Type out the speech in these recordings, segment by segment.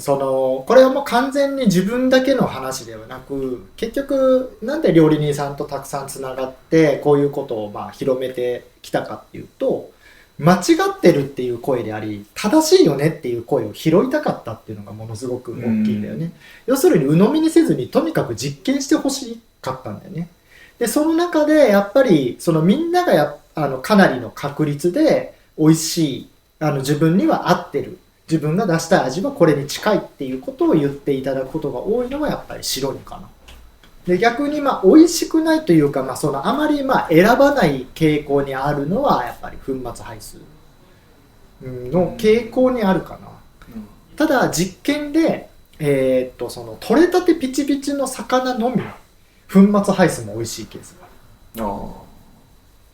これはもう完全に自分だけの話ではなく、結局なんで料理人さんとたくさんつながってこういうことをまあ広めてきたかっていうと、間違ってるっていう声であり正しいよねっていう声を拾いたかったっていうのがものすごく大きいんだよね。要するに鵜呑みにせずにとにかく実験してほしかったんだよね。でその中でやっぱりみんながかなりの確率で美味しい、自分には合ってる、自分が出したい味はこれに近いっていうことを言っていただくことが多いのはやっぱり白煮かな。で逆にまあ美味しくないというか、まあ、あまりまあ選ばない傾向にあるのはやっぱり粉末排出の傾向にあるかな。ただ実験で、取れたてピチピチの魚のみ粉末排出も美味しいケースがある。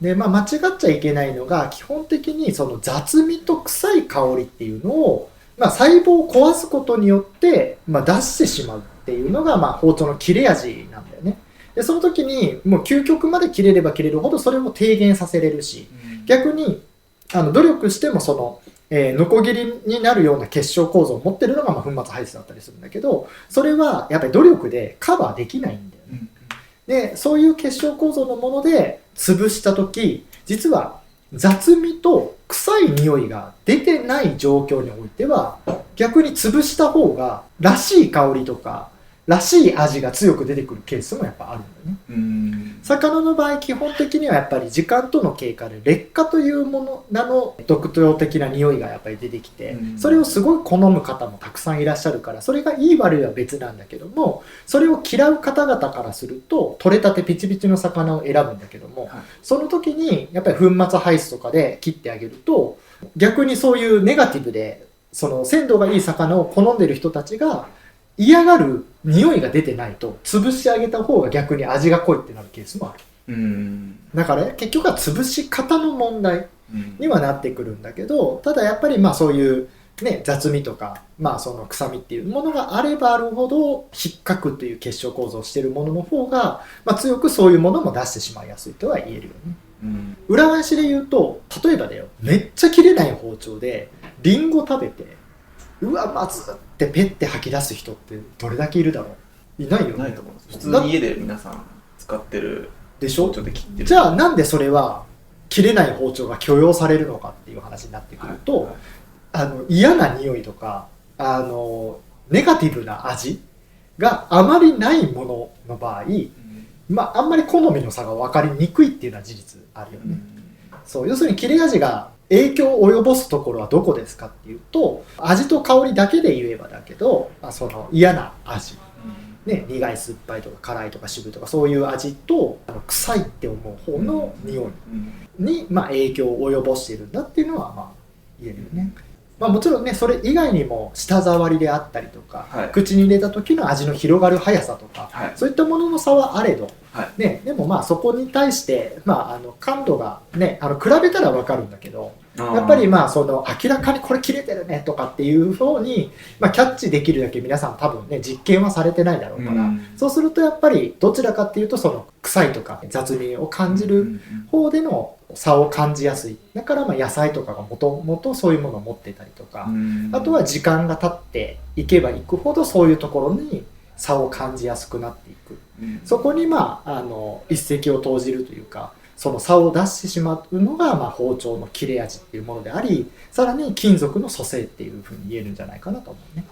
でまあ、間違っちゃいけないのが基本的に雑味と臭い香りっていうのを、まあ、細胞を壊すことによって、まあ、出してしまうっていうのが、まあ、包丁の切れ味なんだよね。でその時にもう究極まで切れれば切れるほどそれも低減させれるし、逆に努力してもノコギリになるような結晶構造を持ってるのがまあ粉末排出だったりするんだけど、それはやっぱり努力でカバーできないんだよね。でそういう結晶構造のもので潰した時、実は雑味と臭い匂いが出てない状況においては逆に潰した方がらしい香りとからしい味が強く出てくるケースもやっぱあるんだよね。魚の場合基本的にはやっぱり時間との経過で劣化というものの特徴的な匂いがやっぱり出てきて、それをすごい好む方もたくさんいらっしゃるから、それがいい悪いは別なんだけども、それを嫌う方々からすると取れたてピチピチの魚を選ぶんだけども、その時にやっぱり粉末排出とかで切ってあげると、逆にそういうネガティブで鮮度がいい魚を好んでる人たちが嫌がる匂いが出てないと潰してあげた方が逆に味が濃いってなるケースもある。だから、ね、結局は潰し方の問題にはなってくるんだけど、ただやっぱりまあそういう、ね、雑味とか、まあ、臭みっていうものがあればあるほど引っかくという結晶構造をしているものの方が、まあ、強くそういうものも出してしまいやすいとは言えるよね。裏返しで言うと、例えばだよ、めっちゃ切れない包丁でリンゴ食べてうわまずってペッて吐き出す人ってどれだけいるだろう。いないよね。ないと思います。普通に家で皆さん使ってるでしょ。包丁で切ってる。じゃあなんでそれは切れない包丁が許容されるのかっていう話になってくると、嫌な匂いとかネガティブな味があまりないものの場合、まあ、あんまり好みの差が分かりにくいっていうのは事実あるよね。そう要するに切れ味が影響を及ぼすところはどこですかっていうと、味と香りだけで言えばだけど、嫌な味、ね、苦い酸っぱいとか辛いとか渋いとかそういう味と臭いって思う方の匂いに、まあ、影響を及ぼしているんだっていうのはまあ言えるよね。まあ、もちろんねそれ以外にも舌触りであったりとか、口に入れた時の味の広がる速さとか、そういったものの差はあれど、ね、でもまあそこに対して、まあ、感度がね比べたら分かるんだけど、やっぱりまあ明らかにこれ切れてるねとかっていう風に、まあ、キャッチできるだけ皆さん多分ね実験はされてないだろうから、そうするとやっぱりどちらかっていうと臭いとか雑味を感じる方での差を感じやすい。だからまあ野菜とかがもともとそういうものを持ってたりとか、あとは時間が経っていけばいくほどそういうところに差を感じやすくなっていく。そこにまあ一石を投じるというか、その差を出してしまうのがまあ包丁の切れ味っていうものであり、さらに金属の組成っていうふうに言えるんじゃないかなと思うね。